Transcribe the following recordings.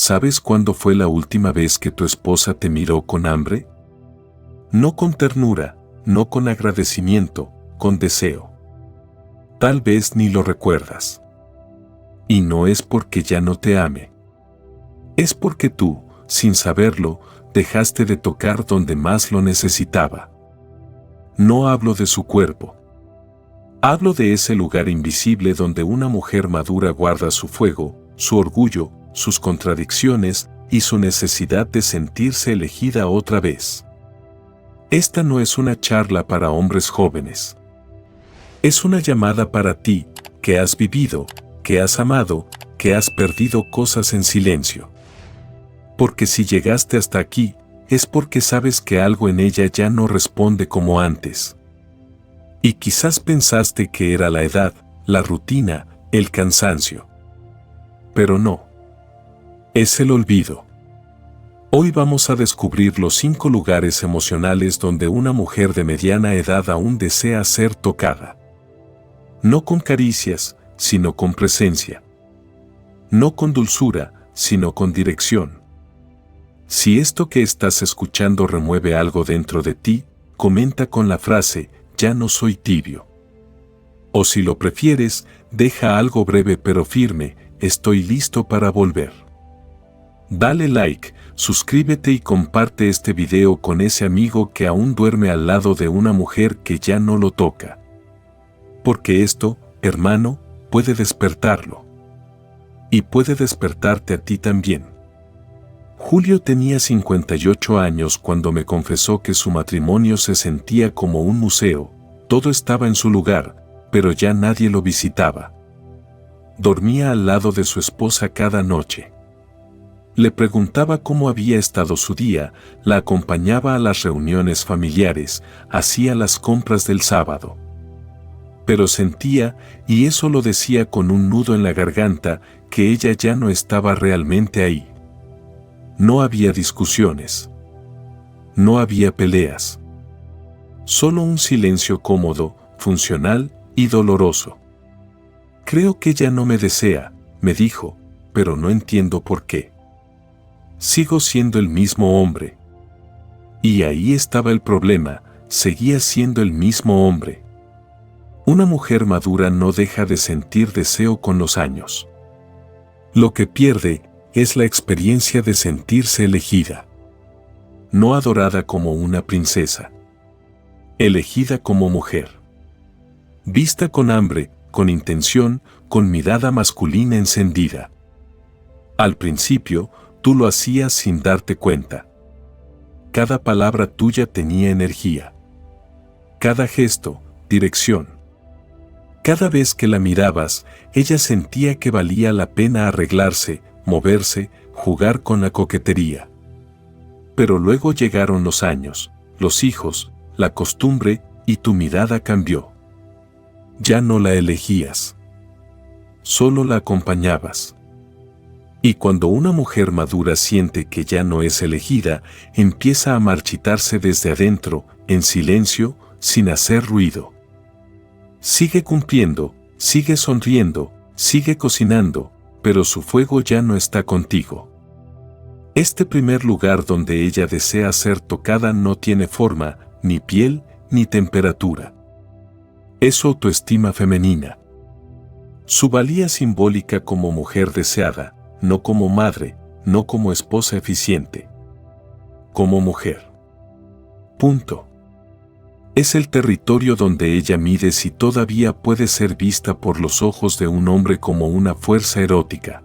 ¿sabes cuándo fue la última vez que tu esposa te miró con hambre? No con ternura, no con agradecimiento, con deseo. Tal vez ni lo recuerdas. Y no es porque ya no te ame. Es porque tú, sin saberlo, dejaste de tocar donde más lo necesitaba. No hablo de su cuerpo. Hablo de ese lugar invisible donde una mujer madura guarda su fuego, su orgullo, sus contradicciones y su necesidad de sentirse elegida otra vez. Esta no es una charla para hombres jóvenes. Es una llamada para ti, que has vivido, que has amado, que has perdido cosas en silencio. Porque si llegaste hasta aquí, es porque sabes que algo en ella ya no responde como antes. Y quizás pensaste que era la edad, la rutina, el cansancio. Pero no. Es el olvido. Hoy vamos a descubrir los 5 lugares emocionales donde una mujer de mediana edad aún desea ser tocada. No con caricias, sino con presencia. No con dulzura, sino con dirección. Si esto que estás escuchando remueve algo dentro de ti, comenta con la frase, ya no soy tibio. O si lo prefieres, deja algo breve pero firme, estoy listo para volver. Dale like, suscríbete y comparte este video con ese amigo que aún duerme al lado de una mujer que ya no lo toca. Porque esto, hermano, puede despertarlo. Y puede despertarte a ti también. Julio tenía 58 años cuando me confesó que su matrimonio se sentía como un museo, todo estaba en su lugar, pero ya nadie lo visitaba. Dormía al lado de su esposa cada noche. Le preguntaba cómo había estado su día, la acompañaba a las reuniones familiares, hacía las compras del sábado. Pero sentía, y eso lo decía con un nudo en la garganta, que ella ya no estaba realmente ahí. No había discusiones. No había peleas. Solo un silencio cómodo, funcional y doloroso. Creo que ella no me desea, me dijo, pero no entiendo por qué. Sigo siendo el mismo hombre. Y ahí estaba el problema, seguía siendo el mismo hombre. Una mujer madura no deja de sentir deseo con los años. Lo que pierde es la experiencia de sentirse elegida. No adorada como una princesa. Elegida como mujer. Vista con hambre, con intención, con mirada masculina encendida. Al principio, tú lo hacías sin darte cuenta. Cada palabra tuya tenía energía. Cada gesto, dirección. Cada vez que la mirabas, ella sentía que valía la pena arreglarse, moverse, jugar con la coquetería. Pero luego llegaron los años, los hijos, la costumbre, y tu mirada cambió. Ya no la elegías. Solo la acompañabas. Y cuando una mujer madura siente que ya no es elegida, empieza a marchitarse desde adentro, en silencio, sin hacer ruido. Sigue cumpliendo, sigue sonriendo, sigue cocinando, pero su fuego ya no está contigo. Este primer lugar donde ella desea ser tocada no tiene forma, ni piel, ni temperatura. Es su autoestima femenina. Su valía simbólica como mujer deseada, no como madre, no como esposa eficiente. Como mujer. Punto. Es el territorio donde ella mide si todavía puede ser vista por los ojos de un hombre como una fuerza erótica.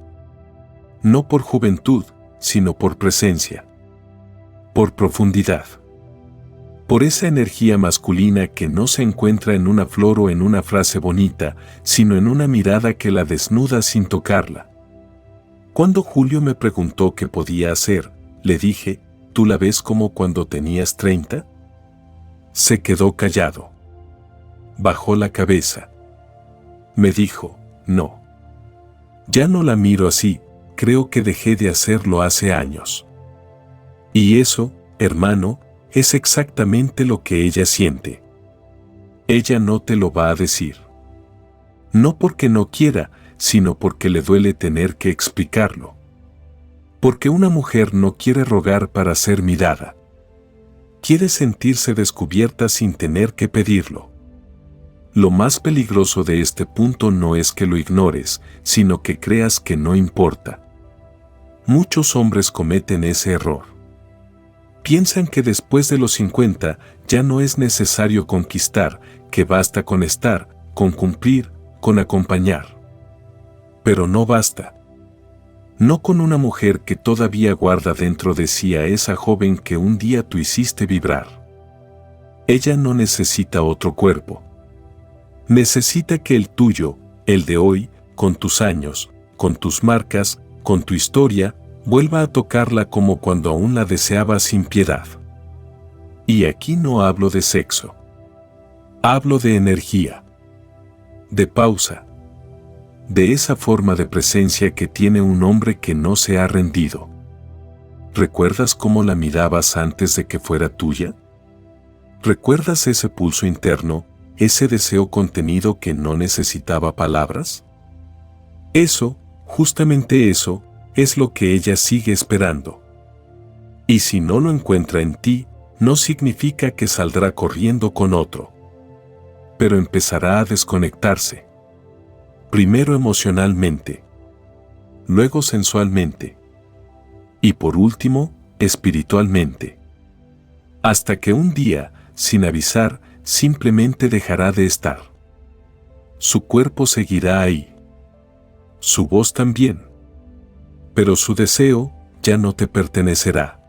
No por juventud, sino por presencia. Por profundidad. Por esa energía masculina que no se encuentra en una flor o en una frase bonita, sino en una mirada que la desnuda sin tocarla. Cuando Julio me preguntó qué podía hacer, le dije, ¿tú la ves como cuando tenías 30? Se quedó callado. Bajó la cabeza. Me dijo, no. Ya no la miro así, creo que dejé de hacerlo hace años. Y eso, hermano, es exactamente lo que ella siente. Ella no te lo va a decir. No porque no quiera, sino porque le duele tener que explicarlo. Porque una mujer no quiere rogar para ser mirada. Quiere sentirse descubierta sin tener que pedirlo. Lo más peligroso de este punto no es que lo ignores, sino que creas que no importa. Muchos hombres cometen ese error. Piensan que después de los 50 ya no es necesario conquistar, que basta con estar, con cumplir, con acompañar. Pero no basta. No con una mujer que todavía guarda dentro de sí a esa joven que un día tú hiciste vibrar. Ella no necesita otro cuerpo. Necesita que el tuyo, el de hoy, con tus años, con tus marcas, con tu historia, vuelva a tocarla como cuando aún la deseaba sin piedad. Y aquí no hablo de sexo. Hablo de energía. De pausa. De esa forma de presencia que tiene un hombre que no se ha rendido. ¿Recuerdas cómo la mirabas antes de que fuera tuya? ¿Recuerdas ese pulso interno, ese deseo contenido que no necesitaba palabras? Eso, justamente eso, es lo que ella sigue esperando. Y si no lo encuentra en ti, no significa que saldrá corriendo con otro. Pero empezará a desconectarse. Primero emocionalmente, luego sensualmente y por último, espiritualmente. Hasta que un día, sin avisar, simplemente dejará de estar. Su cuerpo seguirá ahí. Su voz también. Pero su deseo ya no te pertenecerá.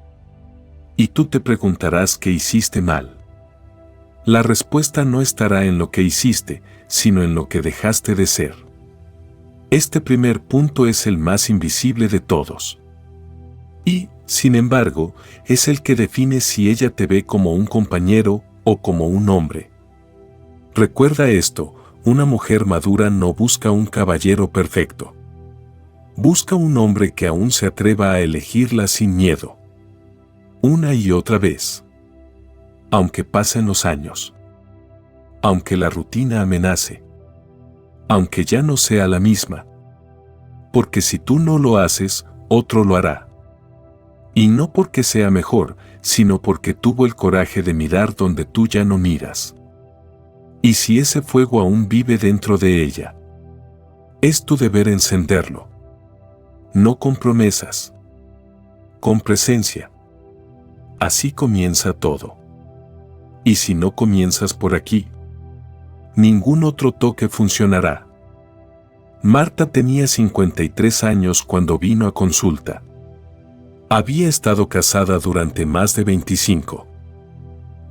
Y tú te preguntarás qué hiciste mal. La respuesta no estará en lo que hiciste, sino en lo que dejaste de ser. Este primer punto es el más invisible de todos. Y, sin embargo, es el que define si ella te ve como un compañero o como un hombre. Recuerda esto, una mujer madura no busca un caballero perfecto. Busca un hombre que aún se atreva a elegirla sin miedo. Una y otra vez. Aunque pasen los años. Aunque la rutina amenace. Aunque ya no sea la misma. Porque si tú no lo haces, otro lo hará. Y no porque sea mejor, sino porque tuvo el coraje de mirar donde tú ya no miras. Y si ese fuego aún vive dentro de ella, es tu deber encenderlo. No con promesas, con presencia. Así comienza todo. Y si no comienzas por aquí, ningún otro toque funcionará. Marta tenía 53 años cuando vino a consulta. Había estado casada durante más de 25.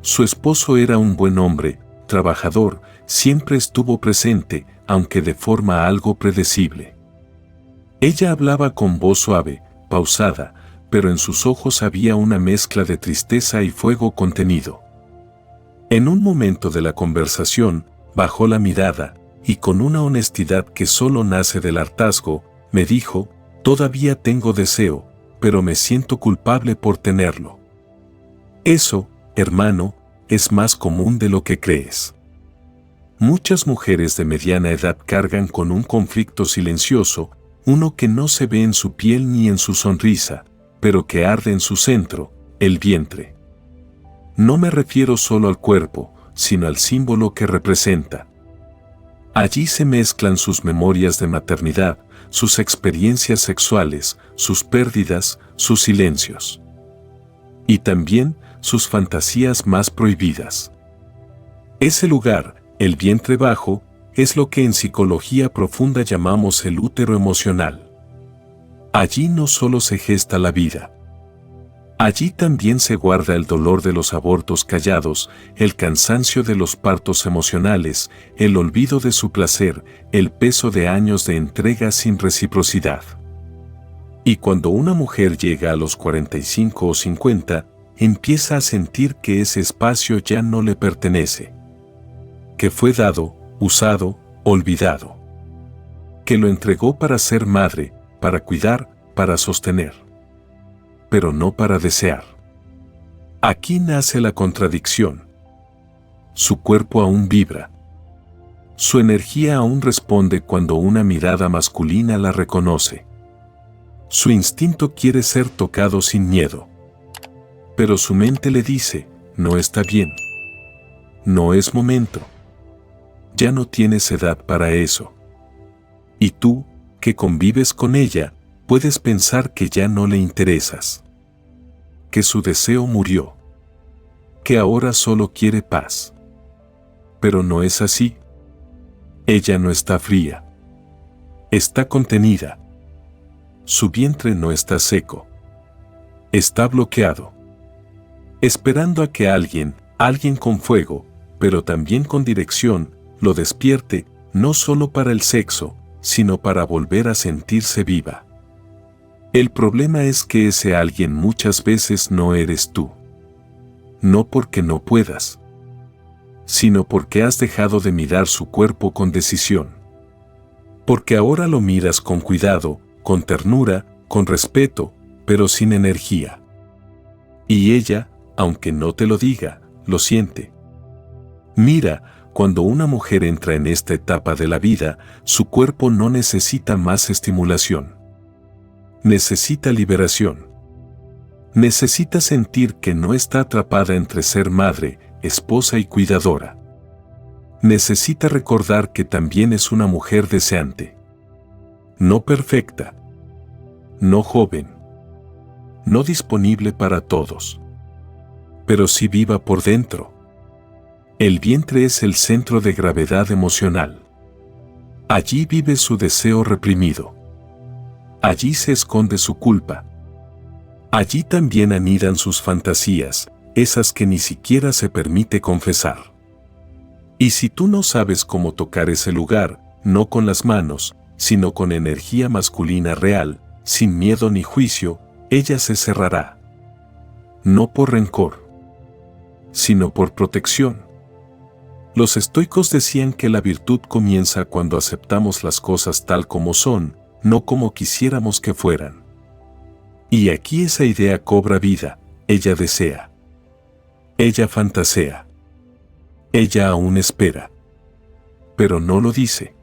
Su esposo era un buen hombre, trabajador, siempre estuvo presente, aunque de forma algo predecible. Ella hablaba con voz suave, pausada, pero en sus ojos había una mezcla de tristeza y fuego contenido. En un momento de la conversación, bajó la mirada, y con una honestidad que solo nace del hartazgo, me dijo: «Todavía tengo deseo, pero me siento culpable por tenerlo». Eso, hermano, es más común de lo que crees. Muchas mujeres de mediana edad cargan con un conflicto silencioso, uno que no se ve en su piel ni en su sonrisa, pero que arde en su centro, el vientre. No me refiero solo al cuerpo, sino al símbolo que representa. Allí se mezclan sus memorias de maternidad, sus experiencias sexuales, sus pérdidas, sus silencios. Y también sus fantasías más prohibidas. Ese lugar, el vientre bajo, es lo que en psicología profunda llamamos el útero emocional. Allí no solo se gesta la vida. Allí también se guarda el dolor de los abortos callados, el cansancio de los partos emocionales, el olvido de su placer, el peso de años de entrega sin reciprocidad. Y cuando una mujer llega a los 45 o 50, empieza a sentir que ese espacio ya no le pertenece. Que fue dado, usado, olvidado. Que lo entregó para ser madre, para cuidar, para sostener. Pero no para desear. Aquí nace la contradicción. Su cuerpo aún vibra. Su energía aún responde cuando una mirada masculina la reconoce. Su instinto quiere ser tocado sin miedo. Pero su mente le dice, no está bien. No es momento. Ya no tienes edad para eso. Y tú, que convives con ella, puedes pensar que ya no le interesas. Que su deseo murió. Que ahora solo quiere paz. Pero no es así. Ella no está fría. Está contenida. Su vientre no está seco. Está bloqueado. Esperando a que alguien con fuego, pero también con dirección, lo despierte, no solo para el sexo, sino para volver a sentirse viva. El problema es que ese alguien muchas veces no eres tú. No porque no puedas, sino porque has dejado de mirar su cuerpo con decisión. Porque ahora lo miras con cuidado, con ternura, con respeto, pero sin energía. Y ella, aunque no te lo diga, lo siente. Mira, cuando una mujer entra en esta etapa de la vida, su cuerpo no necesita más estimulación. Necesita liberación. Necesita sentir que no está atrapada entre ser madre, esposa y cuidadora. Necesita recordar que también es una mujer deseante. No perfecta. No joven. No disponible para todos. Pero sí viva por dentro. El vientre es el centro de gravedad emocional. Allí vive su deseo reprimido. Allí se esconde su culpa. Allí también anidan sus fantasías, esas que ni siquiera se permite confesar. Y si tú no sabes cómo tocar ese lugar, no con las manos, sino con energía masculina real, sin miedo ni juicio, ella se cerrará. No por rencor, sino por protección. Los estoicos decían que la virtud comienza cuando aceptamos las cosas tal como son, no como quisiéramos que fueran. Y aquí esa idea cobra vida, ella desea. Ella fantasea. Ella aún espera. Pero no lo dice.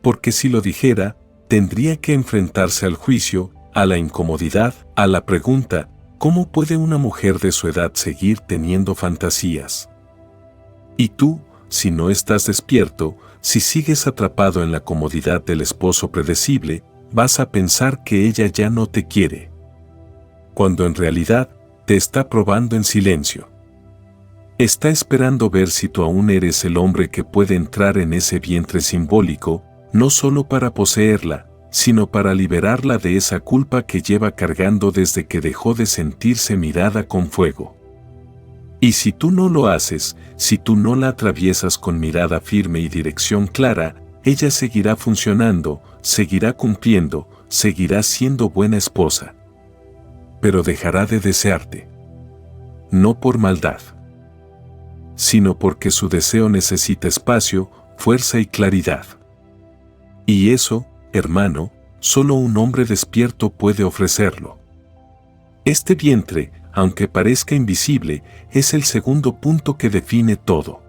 Porque si lo dijera, tendría que enfrentarse al juicio, a la incomodidad, a la pregunta, ¿cómo puede una mujer de su edad seguir teniendo fantasías? Y tú, si no estás despierto, si sigues atrapado en la comodidad del esposo predecible, vas a pensar que ella ya no te quiere. Cuando en realidad, te está probando en silencio. Está esperando ver si tú aún eres el hombre que puede entrar en ese vientre simbólico, no solo para poseerla, sino para liberarla de esa culpa que lleva cargando desde que dejó de sentirse mirada con fuego. Y si tú no lo haces, si tú no la atraviesas con mirada firme y dirección clara, ella seguirá funcionando, seguirá cumpliendo, seguirá siendo buena esposa. Pero dejará de desearte. No por maldad, sino porque su deseo necesita espacio, fuerza y claridad. Y eso, hermano, solo un hombre despierto puede ofrecerlo. Este vientre, aunque parezca invisible, es el segundo punto que define todo.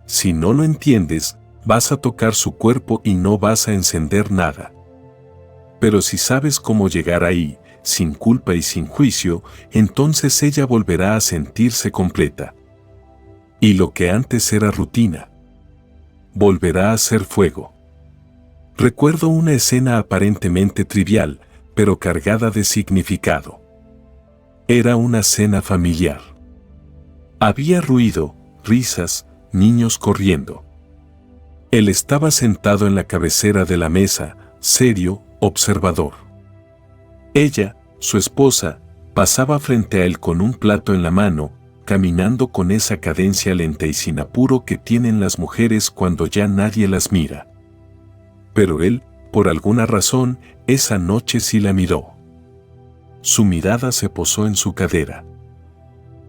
Si no lo entiendes, vas a tocar su cuerpo y no vas a encender nada. Pero si sabes cómo llegar ahí, sin culpa y sin juicio, entonces ella volverá a sentirse completa. Y lo que antes era rutina, volverá a ser fuego. Recuerdo una escena aparentemente trivial, pero cargada de significado. Era una cena familiar. Había ruido, risas, niños corriendo. Él estaba sentado en la cabecera de la mesa, serio, observador. Ella, su esposa, pasaba frente a él con un plato en la mano, caminando con esa cadencia lenta y sin apuro que tienen las mujeres cuando ya nadie las mira. Pero él, por alguna razón, esa noche sí la miró. Su mirada se posó en su cadera.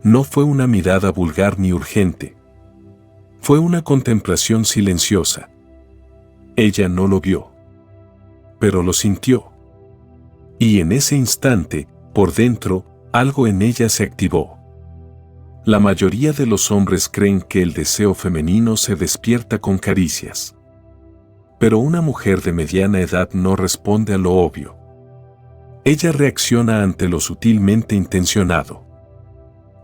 No fue una mirada vulgar ni urgente. Fue una contemplación silenciosa. Ella no lo vio, pero lo sintió. Y en ese instante, por dentro, algo en ella se activó. La mayoría de los hombres creen que el deseo femenino se despierta con caricias. Pero una mujer de mediana edad no responde a lo obvio. Ella reacciona ante lo sutilmente intencionado.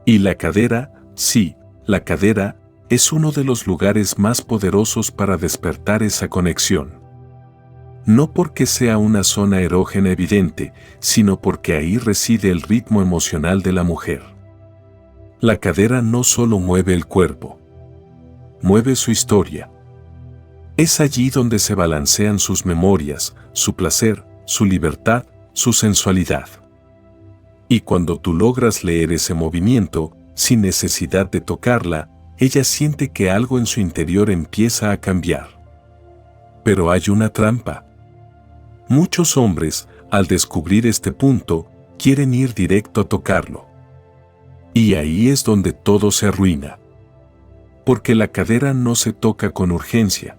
Y la cadera, sí, la cadera, es uno de los lugares más poderosos para despertar esa conexión. No porque sea una zona erógena evidente, sino porque ahí reside el ritmo emocional de la mujer. La cadera no solo mueve el cuerpo, mueve su historia. Es allí donde se balancean sus memorias, su placer, su libertad, su sensualidad. Y cuando tú logras leer ese movimiento, sin necesidad de tocarla, ella siente que algo en su interior empieza a cambiar. Pero hay una trampa. Muchos hombres, al descubrir este punto, quieren ir directo a tocarlo. Y ahí es donde todo se arruina. Porque la cadera no se toca con urgencia.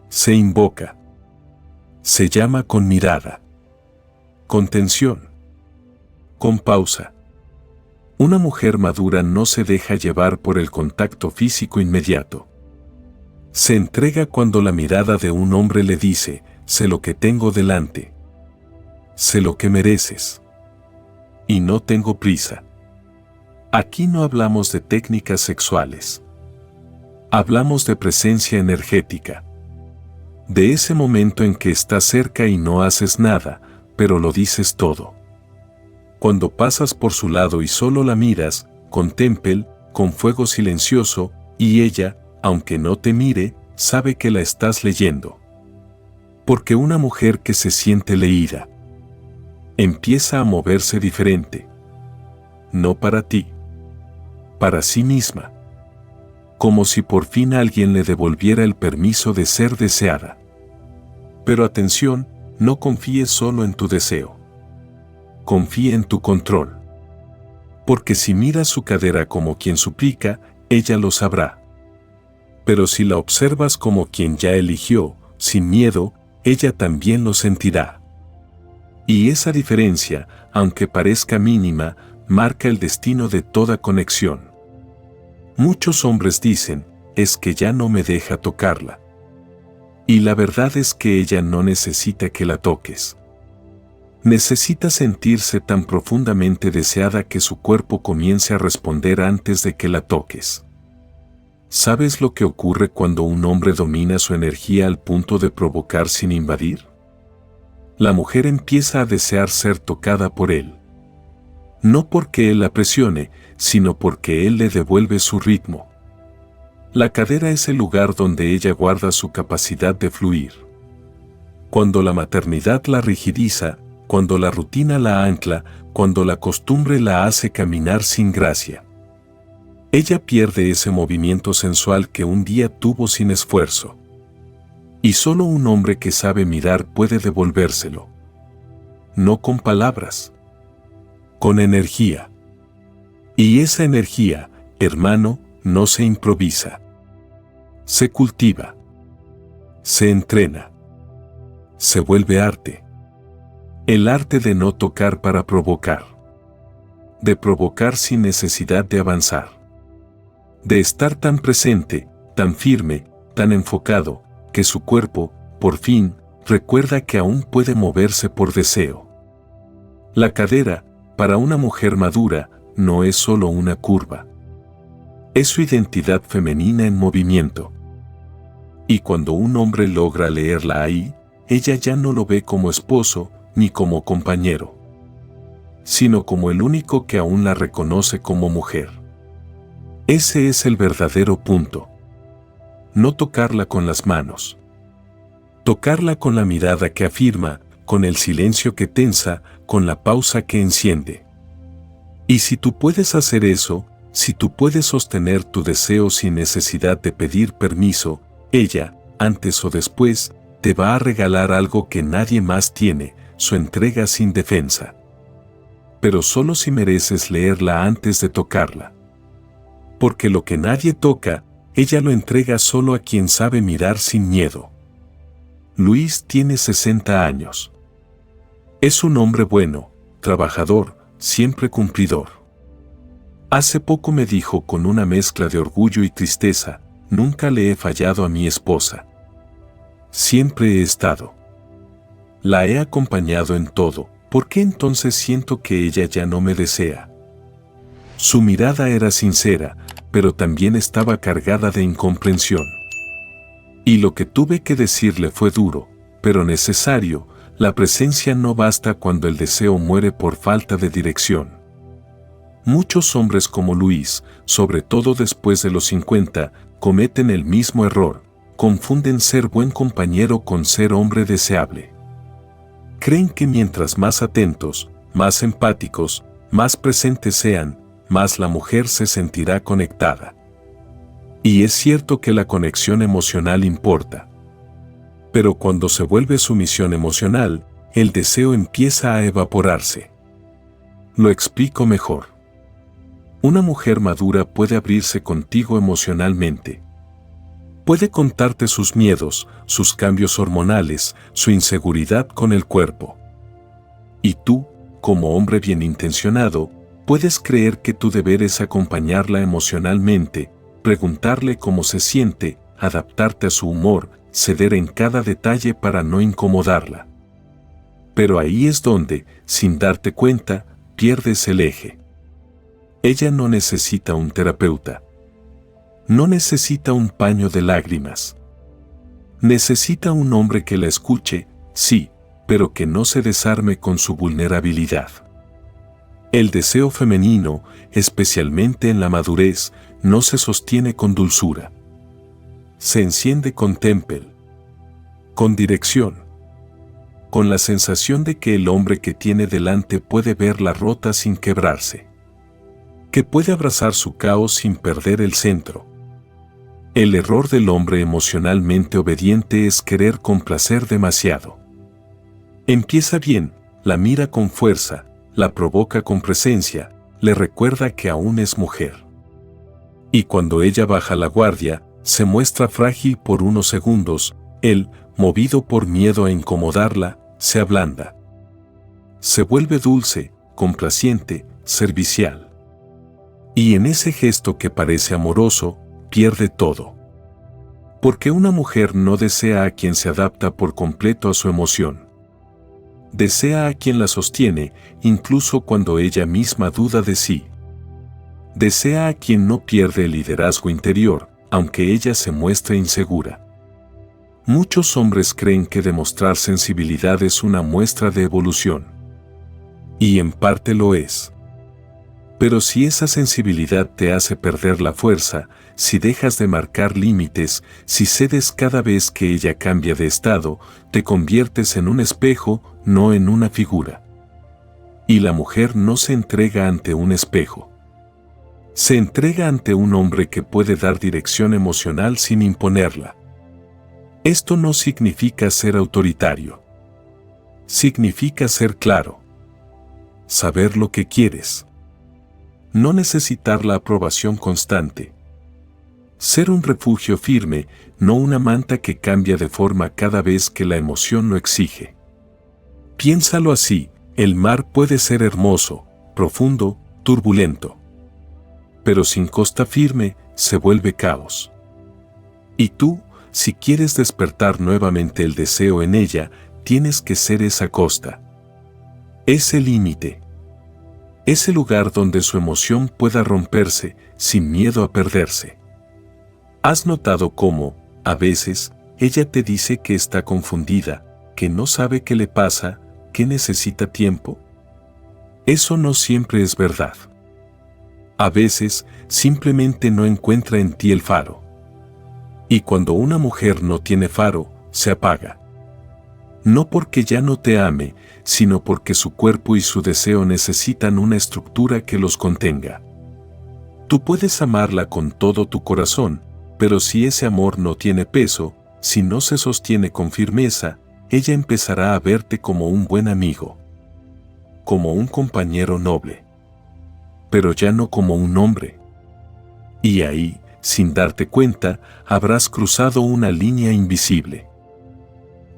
Se invoca. Se llama con mirada. Con tensión. Con pausa. Una mujer madura no se deja llevar por el contacto físico inmediato. Se entrega cuando la mirada de un hombre le dice: sé lo que tengo delante. Sé lo que mereces. Y no tengo prisa. Aquí no hablamos de técnicas sexuales. Hablamos de presencia energética. De ese momento en que estás cerca y no haces nada, pero lo dices todo. Cuando pasas por su lado y solo la miras, con témpel, con fuego silencioso, y ella, aunque no te mire, sabe que la estás leyendo. Porque una mujer que se siente leída empieza a moverse diferente. No para ti, para sí misma. Como si por fin alguien le devolviera el permiso de ser deseada. Pero atención, no confíes solo en tu deseo. Confía en tu control. Porque si miras su cadera como quien suplica, ella lo sabrá. Pero si la observas como quien ya eligió, sin miedo, ella también lo sentirá. Y esa diferencia, aunque parezca mínima, marca el destino de toda conexión. Muchos hombres dicen: es que ya no me deja tocarla. Y la verdad es que ella no necesita que la toques. Necesita sentirse tan profundamente deseada que su cuerpo comience a responder antes de que la toques. ¿Sabes lo que ocurre cuando un hombre domina su energía al punto de provocar sin invadir? La mujer empieza a desear ser tocada por él. No porque él la presione, sino porque él le devuelve su ritmo. La cadera es el lugar donde ella guarda su capacidad de fluir. Cuando la maternidad la rigidiza, cuando la rutina la ancla, cuando la costumbre la hace caminar sin gracia. Ella pierde ese movimiento sensual que un día tuvo sin esfuerzo. Y solo un hombre que sabe mirar puede devolvérselo. No con palabras. Con energía. Y esa energía, hermano, no se improvisa. Se cultiva. Se entrena. Se vuelve arte. El arte de no tocar para provocar. De provocar sin necesidad de avanzar. De estar tan presente, tan firme, tan enfocado, que su cuerpo, por fin, recuerda que aún puede moverse por deseo. La cadera, para una mujer madura, no es solo una curva. Es su identidad femenina en movimiento. Y cuando un hombre logra leerla ahí, ella ya no lo ve como esposo, ni como compañero, sino como el único que aún la reconoce como mujer. Ese es el verdadero punto. No tocarla con las manos. Tocarla con la mirada que afirma, con el silencio que tensa, con la pausa que enciende. Y si tú puedes hacer eso, si tú puedes sostener tu deseo sin necesidad de pedir permiso, ella, antes o después, te va a regalar algo que nadie más tiene, su entrega sin defensa. Pero solo si mereces leerla antes de tocarla. Porque lo que nadie toca, ella lo entrega solo a quien sabe mirar sin miedo. Luis tiene 60 años. Es un hombre bueno, trabajador, siempre cumplidor. Hace poco me dijo con una mezcla de orgullo y tristeza: nunca le he fallado a mi esposa. Siempre he estado. La he acompañado en todo, ¿Por qué entonces siento que ella ya no me desea? Su mirada era sincera, pero también estaba cargada de incomprensión. Y lo que tuve que decirle fue duro, pero necesario: la presencia no basta cuando el deseo muere por falta de dirección. Muchos hombres como Luis, sobre todo después de los 50, cometen el mismo error: confunden ser buen compañero con ser hombre deseable. Creen que mientras más atentos, más empáticos, más presentes sean, más la mujer se sentirá conectada. Y es cierto que la conexión emocional importa. Pero cuando se vuelve sumisión emocional, el deseo empieza a evaporarse. Lo explico mejor. Una mujer madura puede abrirse contigo emocionalmente. Puede contarte sus miedos, sus cambios hormonales, su inseguridad con el cuerpo. Y tú, como hombre bien intencionado, puedes creer que tu deber es acompañarla emocionalmente, preguntarle cómo se siente, adaptarte a su humor, ceder en cada detalle para no incomodarla. Pero ahí es donde, sin darte cuenta, pierdes el eje. Ella no necesita un terapeuta. No necesita un paño de lágrimas. Necesita un hombre que la escuche, sí, pero que no se desarme con su vulnerabilidad. El deseo femenino, especialmente en la madurez, no se sostiene con dulzura. Se enciende con temple, con dirección, con la sensación de que el hombre que tiene delante puede verla rota sin quebrarse, que puede abrazar su caos sin perder el centro. El error del hombre emocionalmente obediente es querer complacer demasiado. Empieza bien, la mira con fuerza, la provoca con presencia, le recuerda que aún es mujer. Y cuando ella baja la guardia, se muestra frágil por unos segundos, él, movido por miedo a incomodarla, se ablanda. Se vuelve dulce, complaciente, servicial. Y en ese gesto que parece amoroso, pierde todo. Porque una mujer no desea a quien se adapta por completo a su emoción. Desea a quien la sostiene, incluso cuando ella misma duda de sí. Desea a quien no pierde el liderazgo interior, aunque ella se muestre insegura. Muchos hombres creen que demostrar sensibilidad es una muestra de evolución. Y en parte lo es. Pero si esa sensibilidad te hace perder la fuerza, si dejas de marcar límites, si cedes cada vez que ella cambia de estado, te conviertes en un espejo, no en una figura. Y la mujer no se entrega ante un espejo. Se entrega ante un hombre que puede dar dirección emocional sin imponerla. Esto no significa ser autoritario. Significa ser claro. Saber lo que quieres. No necesitar la aprobación constante. Ser un refugio firme, no una manta que cambia de forma cada vez que la emoción lo exige. Piénsalo así: el mar puede ser hermoso, profundo, turbulento. Pero sin costa firme, se vuelve caos. Y tú, si quieres despertar nuevamente el deseo en ella, tienes que ser esa costa. Ese límite. Ese lugar donde su emoción pueda romperse, sin miedo a perderse. ¿Has notado cómo, a veces, ella te dice que está confundida, que no sabe qué le pasa, que necesita tiempo? Eso no siempre es verdad. A veces, simplemente no encuentra en ti el faro. Y cuando una mujer no tiene faro, se apaga. No porque ya no te ame, sino porque su cuerpo y su deseo necesitan una estructura que los contenga. Tú puedes amarla con todo tu corazón, pero si ese amor no tiene peso, si no se sostiene con firmeza, ella empezará a verte como un buen amigo, como un compañero noble, pero ya no como un hombre. Y ahí, sin darte cuenta, habrás cruzado una línea invisible.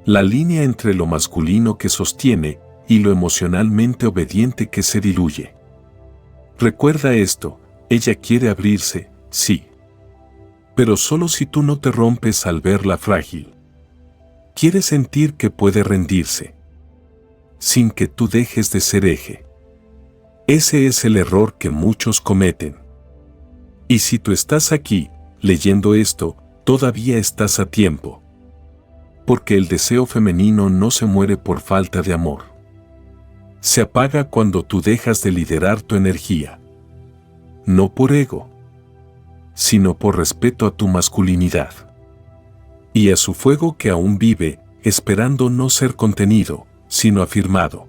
La línea entre lo masculino que sostiene y lo emocionalmente obediente que se diluye. Recuerda esto: ella quiere abrirse, sí. Pero solo si tú no te rompes al verla frágil. Quiere sentir que puede rendirse. sin que tú dejes de ser eje. Ese es el error que muchos cometen. Y si tú estás aquí, leyendo esto, todavía estás a tiempo. Porque el deseo femenino no se muere por falta de amor. Se apaga cuando tú dejas de liderar tu energía. No por ego, sino por respeto a tu masculinidad. Y a su fuego que aún vive, esperando no ser contenido, sino afirmado.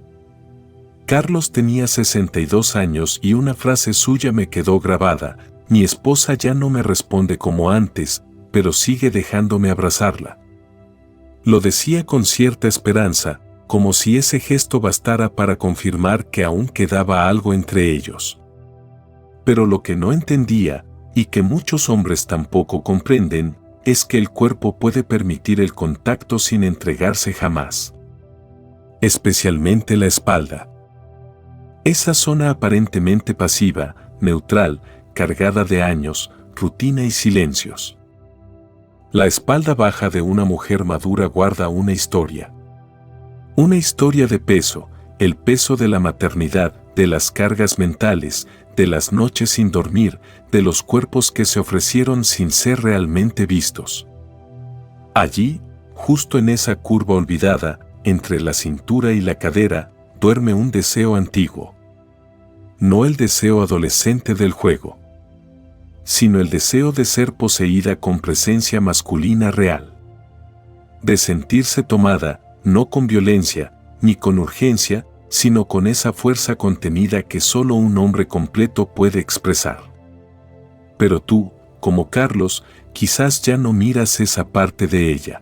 Carlos tenía 62 años y una frase suya me quedó grabada: mi esposa ya no me responde como antes, pero sigue dejándome abrazarla. Lo decía con cierta esperanza, como si ese gesto bastara para confirmar que aún quedaba algo entre ellos. Pero lo que no entendía, y que muchos hombres tampoco comprenden, es que el cuerpo puede permitir el contacto sin entregarse jamás. Especialmente la espalda. Esa zona aparentemente pasiva, neutral, cargada de años, rutina y silencios. La espalda baja de una mujer madura guarda una historia. Una historia de peso, el peso de la maternidad, de las cargas mentales, de las noches sin dormir, de los cuerpos que se ofrecieron sin ser realmente vistos. Allí, justo en esa curva olvidada, entre la cintura y la cadera, duerme un deseo antiguo. No el deseo adolescente del juego, sino el deseo de ser poseída con presencia masculina real. De sentirse tomada, no con violencia, ni con urgencia, sino con esa fuerza contenida que solo un hombre completo puede expresar. Pero tú, como Carlos, quizás ya no miras esa parte de ella.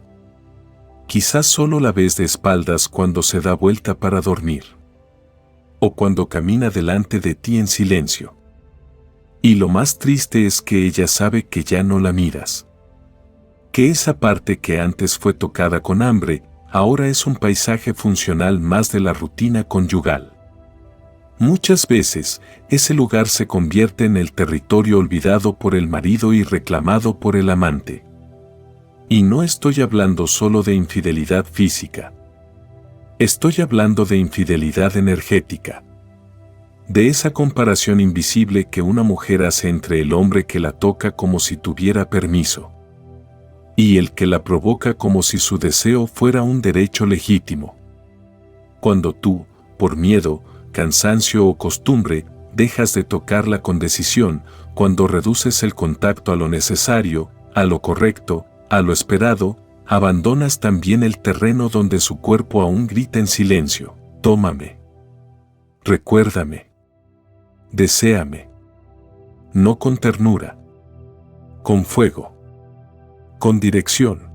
Quizás solo la ves de espaldas cuando se da vuelta para dormir. O cuando camina delante de ti en silencio. Y lo más triste es que ella sabe que ya no la miras. Que esa parte que antes fue tocada con hambre, ahora es un paisaje funcional más de la rutina conyugal. Muchas veces, ese lugar se convierte en el territorio olvidado por el marido y reclamado por el amante. Y no estoy hablando solo de infidelidad física. Estoy hablando de infidelidad energética. De esa comparación invisible que una mujer hace entre el hombre que la toca como si tuviera permiso y el que la provoca como si su deseo fuera un derecho legítimo. Cuando tú, por miedo, cansancio o costumbre, dejas de tocarla con decisión, cuando reduces el contacto a lo necesario, a lo correcto, a lo esperado, abandonas también el terreno donde su cuerpo aún grita en silencio: tómame. Recuérdame. Deséame. No con ternura. Con fuego. Con dirección.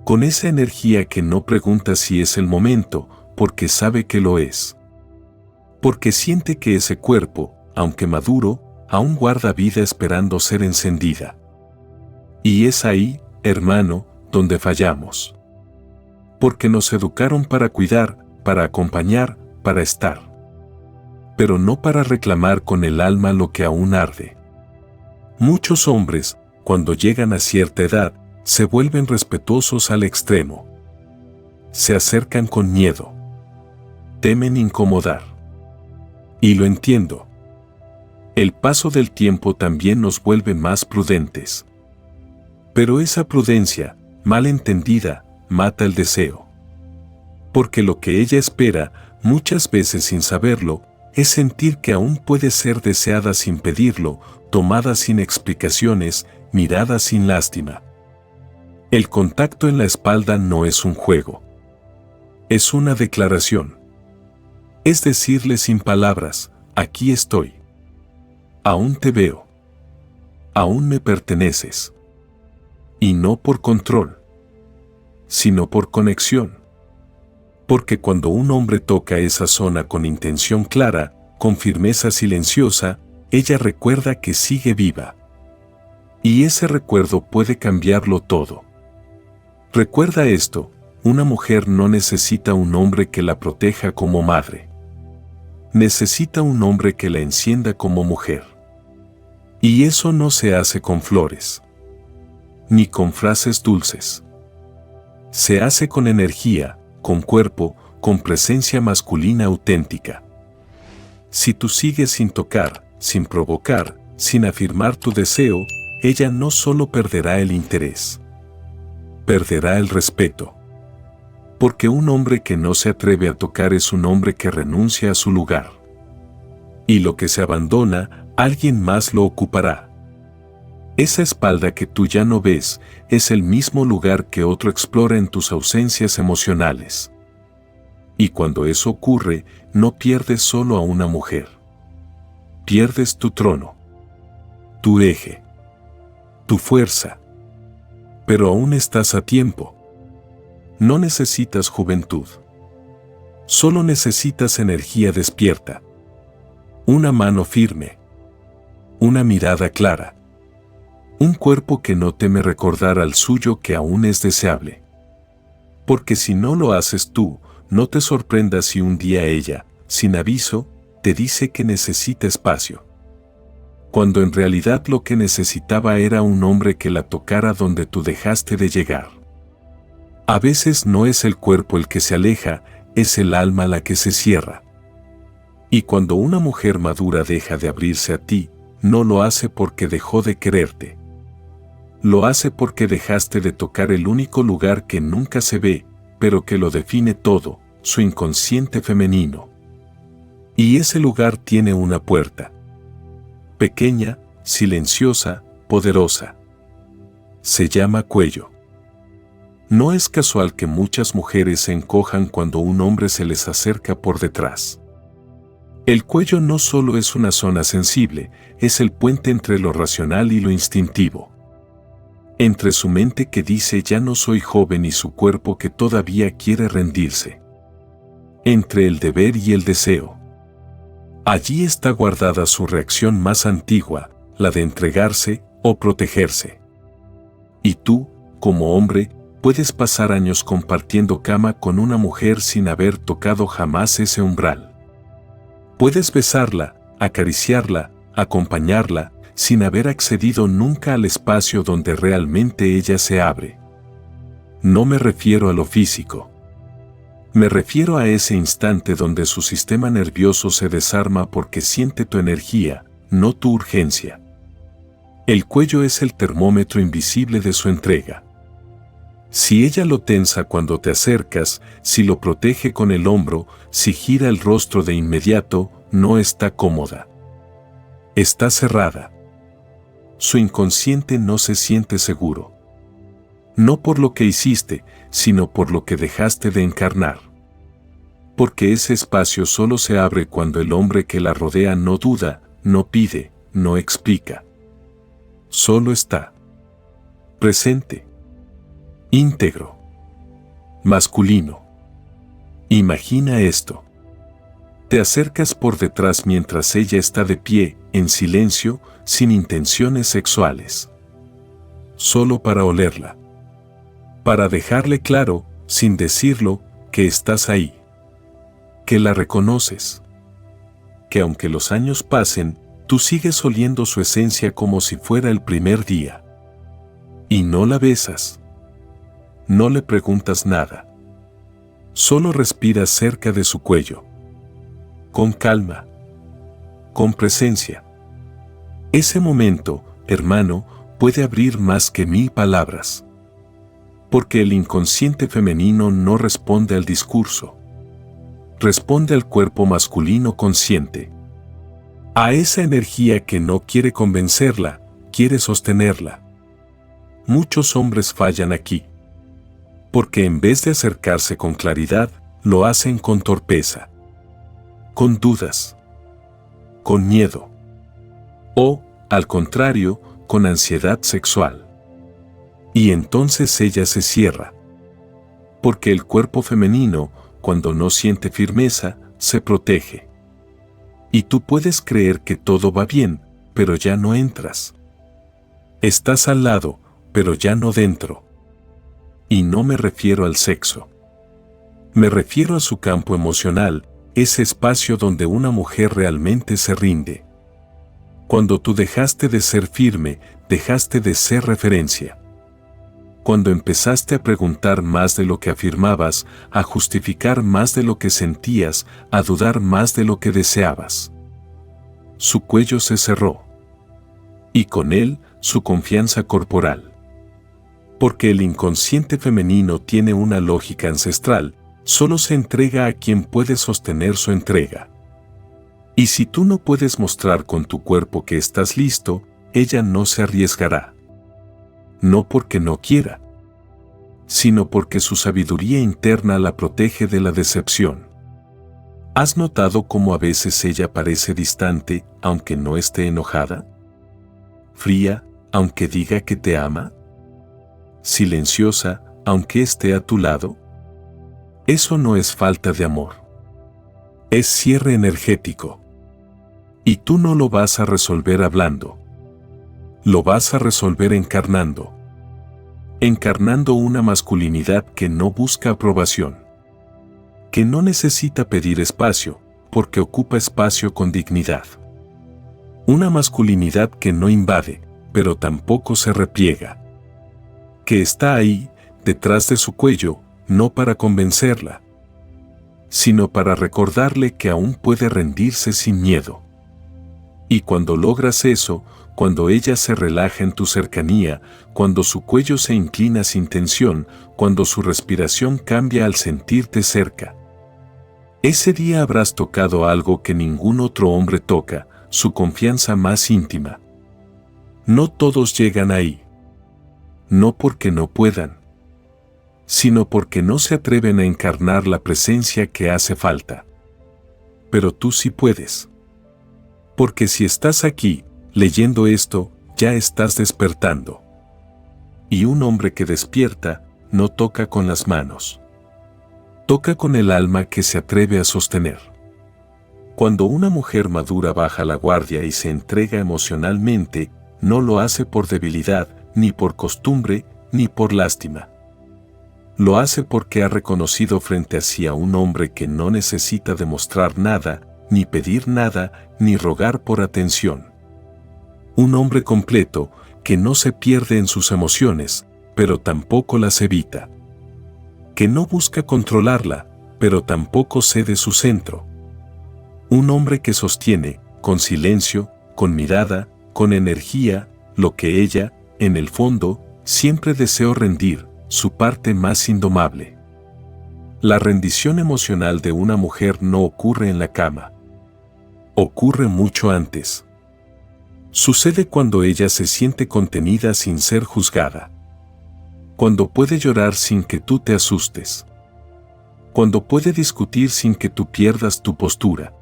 Con esa energía que no pregunta si es el momento, porque sabe que lo es. Porque siente que ese cuerpo, aunque maduro, aún guarda vida esperando ser encendida. Y es ahí, hermano, donde fallamos. Porque nos educaron para cuidar, para acompañar, para estar. Pero no para reclamar con el alma lo que aún arde. Muchos hombres, cuando llegan a cierta edad, se vuelven respetuosos al extremo. Se acercan con miedo. Temen incomodar. Y lo entiendo. El paso del tiempo también nos vuelve más prudentes. Pero esa prudencia, mal entendida, mata el deseo. Porque lo que ella espera, muchas veces sin saberlo, es sentir que aún puede ser deseada sin pedirlo, tomada sin explicaciones, mirada sin lástima. El contacto en la espalda no es un juego. Es una declaración. Es decirle sin palabras: aquí estoy. Aún te veo. Aún me perteneces. Y no por control, sino por conexión. Porque cuando un hombre toca esa zona con intención clara, con firmeza silenciosa, ella recuerda que sigue viva. Y ese recuerdo puede cambiarlo todo. Recuerda esto: una mujer no necesita un hombre que la proteja como madre. Necesita un hombre que la encienda como mujer. Y eso no se hace con flores, ni con frases dulces. Se hace con energía, con cuerpo, con presencia masculina auténtica. Si tú sigues sin tocar, sin provocar, sin afirmar tu deseo, ella no solo perderá el interés, perderá el respeto. Porque un hombre que no se atreve a tocar es un hombre que renuncia a su lugar. Y lo que se abandona, alguien más lo ocupará. Esa espalda que tú ya no ves es el mismo lugar que otro explora en tus ausencias emocionales. Y cuando eso ocurre, no pierdes solo a una mujer. Pierdes tu trono, tu eje, tu fuerza. Pero aún estás a tiempo. No necesitas juventud. Solo necesitas energía despierta. Una mano firme. Una mirada clara. Un cuerpo que no teme recordar al suyo que aún es deseable. Porque si no lo haces tú, no te sorprendas si un día ella, sin aviso, te dice que necesita espacio. Cuando en realidad lo que necesitaba era un hombre que la tocara donde tú dejaste de llegar. A veces no es el cuerpo el que se aleja, es el alma la que se cierra. Y cuando una mujer madura deja de abrirse a ti, no lo hace porque dejó de quererte. Lo hace porque dejaste de tocar el único lugar que nunca se ve, pero que lo define todo, su inconsciente femenino. Y ese lugar tiene una puerta. Pequeña, silenciosa, poderosa. Se llama cuello. No es casual que muchas mujeres se encojan cuando un hombre se les acerca por detrás. El cuello no solo es una zona sensible, es el puente entre lo racional y lo instintivo. Entre su mente que dice ya no soy joven y su cuerpo que todavía quiere rendirse. Entre el deber y el deseo. Allí está guardada su reacción más antigua, la de entregarse o protegerse. Y tú, como hombre, puedes pasar años compartiendo cama con una mujer sin haber tocado jamás ese umbral. Puedes besarla, acariciarla, acompañarla, sin haber accedido nunca al espacio donde realmente ella se abre. No me refiero a lo físico. Me refiero a ese instante donde su sistema nervioso se desarma porque siente tu energía, no tu urgencia. El cuello es el termómetro invisible de su entrega. Si ella lo tensa cuando te acercas, si lo protege con el hombro, si gira el rostro de inmediato, no está cómoda. Está cerrada. Su inconsciente no se siente seguro. No por lo que hiciste, sino por lo que dejaste de encarnar. Porque ese espacio solo se abre cuando el hombre que la rodea no duda, no pide, no explica. Solo está. Presente. Íntegro. Masculino. Imagina esto. Te acercas por detrás mientras ella está de pie, en silencio, sin intenciones sexuales. Solo para olerla. Para dejarle claro, sin decirlo, que estás ahí. Que la reconoces. Que aunque los años pasen, tú sigues oliendo su esencia como si fuera el primer día. Y no la besas. No le preguntas nada. Solo respiras cerca de su cuello. Con calma. Con presencia. Ese momento, hermano, puede abrir más que 1000 palabras. Porque el inconsciente femenino no responde al discurso. Responde al cuerpo masculino consciente. A esa energía que no quiere convencerla, quiere sostenerla. Muchos hombres fallan aquí. Porque en vez de acercarse con claridad, lo hacen con torpeza. Con dudas. Con miedo. O, al contrario, con ansiedad sexual. Y entonces ella se cierra. Porque el cuerpo femenino, cuando no siente firmeza, se protege. Y tú puedes creer que todo va bien, pero ya no entras. Estás al lado, pero ya no dentro. Y no me refiero al sexo. Me refiero a su campo emocional, ese espacio donde una mujer realmente se rinde. Cuando tú dejaste de ser firme, dejaste de ser referencia. cuando empezaste a preguntar más de lo que afirmabas, a justificar más de lo que sentías, a dudar más de lo que deseabas. Su cuello se cerró. Y con él, su confianza corporal. Porque el inconsciente femenino tiene una lógica ancestral, solo se entrega a quien puede sostener su entrega. Y si tú no puedes mostrar con tu cuerpo que estás listo, ella no se arriesgará. No porque no quiera, sino porque su sabiduría interna la protege de la decepción. ¿Has notado cómo a veces ella parece distante, aunque no esté enojada? ¿Fría, aunque diga que te ama? ¿Silenciosa, aunque esté a tu lado? Eso no es falta de amor. Es cierre energético. Y tú no lo vas a resolver hablando. Lo vas a resolver encarnando. Encarnando una masculinidad que no busca aprobación. Que no necesita pedir espacio, porque ocupa espacio con dignidad. Una masculinidad que no invade, pero tampoco se repliega. Que está ahí, detrás de su cuello, no para convencerla, sino para recordarle que aún puede rendirse sin miedo. Y cuando logras eso, cuando ella se relaja en tu cercanía, cuando su cuello se inclina sin tensión, cuando su respiración cambia al sentirte cerca, ese día habrás tocado algo que ningún otro hombre toca, su confianza más íntima. No todos llegan ahí. No porque no puedan, sino porque no se atreven a encarnar la presencia que hace falta. Pero tú sí puedes. Porque si estás aquí, leyendo esto, ya estás despertando. Y un hombre que despierta, no toca con las manos. Toca con el alma que se atreve a sostener. Cuando una mujer madura baja la guardia y se entrega emocionalmente, no lo hace por debilidad, ni por costumbre, ni por lástima. Lo hace porque ha reconocido frente a sí a un hombre que no necesita demostrar nada, ni pedir nada, ni rogar por atención. Un hombre completo, que no se pierde en sus emociones, pero tampoco las evita. Que no busca controlarla, pero tampoco cede su centro. Un hombre que sostiene, con silencio, con mirada, con energía, lo que ella, en el fondo, siempre deseó rendir, su parte más indomable. La rendición emocional de una mujer no ocurre en la cama. Ocurre mucho antes. Sucede cuando ella se siente contenida sin ser juzgada. Cuando puede llorar sin que tú te asustes. Cuando puede discutir sin que tú pierdas tu postura.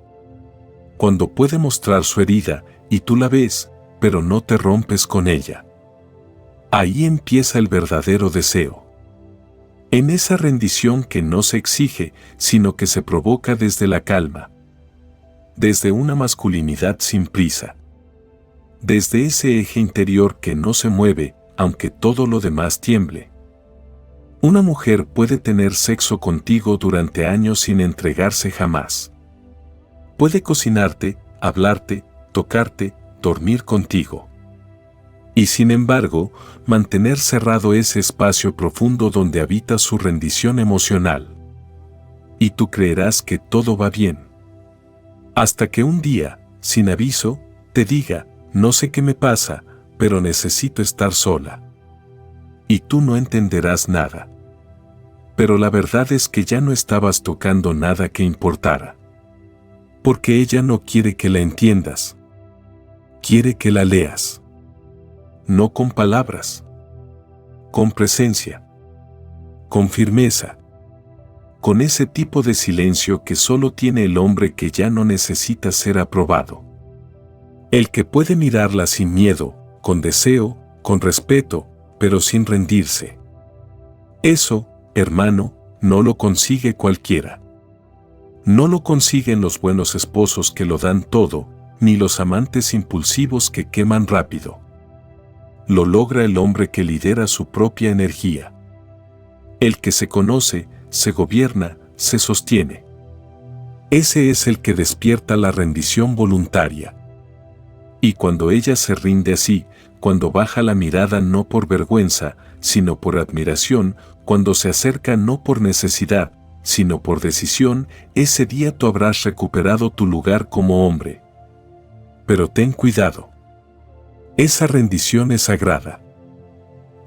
Cuando puede mostrar su herida y tú la ves, pero no te rompes con ella. Ahí empieza el verdadero deseo. En esa rendición que no se exige, sino que se provoca desde la calma. Desde una masculinidad sin prisa. Desde ese eje interior que no se mueve, aunque todo lo demás tiemble. Una mujer puede tener sexo contigo durante años sin entregarse jamás. Puede cocinarte, hablarte, tocarte, dormir contigo. Y sin embargo, mantener cerrado ese espacio profundo donde habita su rendición emocional. Y tú creerás que todo va bien. Hasta que un día, sin aviso, te diga, no sé qué me pasa, pero necesito estar sola. Y tú no entenderás nada. Pero la verdad es que ya no estabas tocando nada que importara. Porque ella no quiere que la entiendas. Quiere que la leas. No con palabras. Con presencia. Con firmeza. Con ese tipo de silencio que solo tiene el hombre que ya no necesita ser aprobado. El que puede mirarla sin miedo, con deseo, con respeto, pero sin rendirse. Eso, hermano, no lo consigue cualquiera. No lo consiguen los buenos esposos que lo dan todo, ni los amantes impulsivos que queman rápido. Lo logra el hombre que lidera su propia energía. El que se conoce, se gobierna, se sostiene. Ese es el que despierta la rendición voluntaria. Y cuando ella se rinde así, cuando baja la mirada no por vergüenza, sino por admiración, cuando se acerca no por necesidad, sino por decisión, ese día tú habrás recuperado tu lugar como hombre. Pero ten cuidado. Esa rendición es sagrada.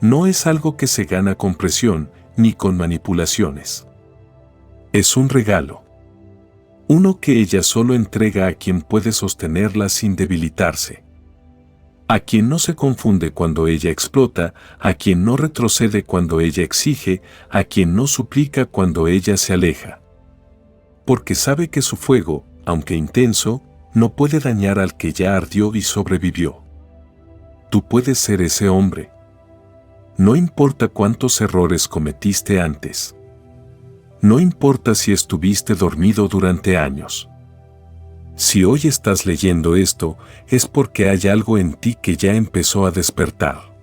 No es algo que se gana con presión, ni con manipulaciones. Es un regalo. Uno que ella solo entrega a quien puede sostenerla sin debilitarse. A quien no se confunde cuando ella explota, a quien no retrocede cuando ella exige, a quien no suplica cuando ella se aleja. Porque sabe que su fuego, aunque intenso, no puede dañar al que ya ardió y sobrevivió. Tú puedes ser ese hombre. No importa cuántos errores cometiste antes. No importa si estuviste dormido durante años. Si hoy estás leyendo esto, es porque hay algo en ti que ya empezó a despertar.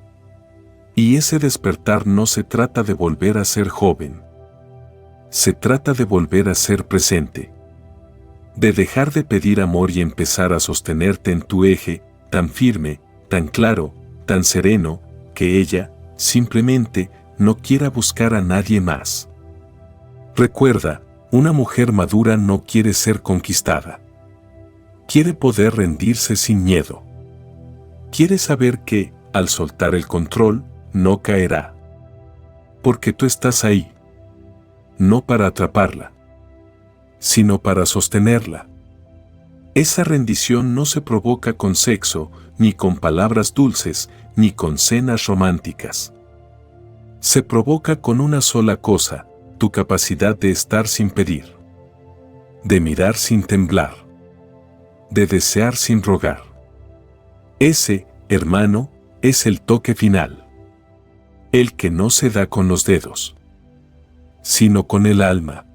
Y ese despertar no se trata de volver a ser joven. Se trata de volver a ser presente. De dejar de pedir amor y empezar a sostenerte en tu eje, tan firme, tan claro, tan sereno, que ella, simplemente, no quiera buscar a nadie más. Recuerda, una mujer madura no quiere ser conquistada. Quiere poder rendirse sin miedo. Quiere saber que, al soltar el control, no caerá. Porque tú estás ahí. No para atraparla, sino para sostenerla. Esa rendición no se provoca con sexo, ni con palabras dulces, ni con cenas románticas. Se provoca con una sola cosa, tu capacidad de estar sin pedir. De mirar sin temblar. De desear sin rogar. Ese, hermano, es el toque final. El que no se da con los dedos, sino con el alma.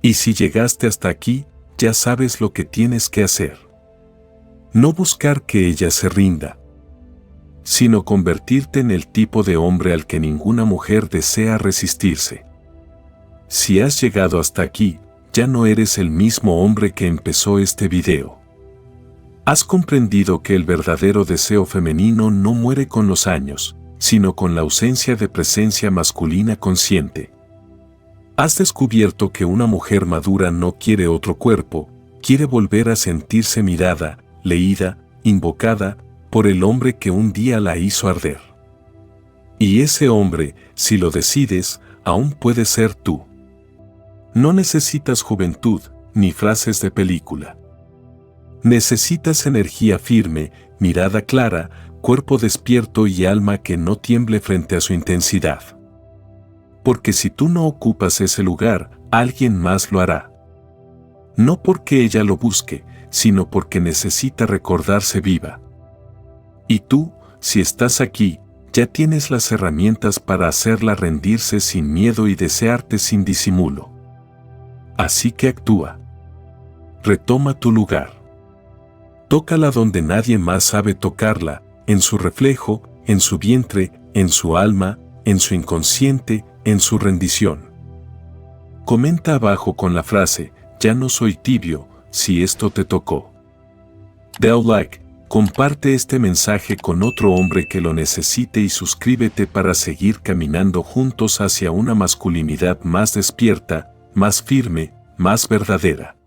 Y si llegaste hasta aquí, ya sabes lo que tienes que hacer. No buscar que ella se rinda, sino convertirte en el tipo de hombre al que ninguna mujer desea resistirse. Si has llegado hasta aquí, ya no eres el mismo hombre que empezó este video. Has comprendido que el verdadero deseo femenino no muere con los años, sino con la ausencia de presencia masculina consciente. Has descubierto que una mujer madura no quiere otro cuerpo, quiere volver a sentirse mirada, leída, invocada, por el hombre que un día la hizo arder. Y ese hombre, si lo decides, aún puede ser tú. No necesitas juventud, ni frases de película. Necesitas energía firme, mirada clara, cuerpo despierto y alma que no tiemble frente a su intensidad. Porque si tú no ocupas ese lugar, alguien más lo hará. No porque ella lo busque, sino porque necesita recordarse viva. Y tú, si estás aquí, ya tienes las herramientas para hacerla rendirse sin miedo y desearte sin disimulo. Así que actúa. Retoma tu lugar. Tócala donde nadie más sabe tocarla, en su reflejo, en su vientre, en su alma, en su inconsciente, en su rendición. Comenta abajo con la frase, ya no soy tibio, si esto te tocó. Da like, comparte este mensaje con otro hombre que lo necesite y suscríbete para seguir caminando juntos hacia una masculinidad más despierta, más firme, más verdadera.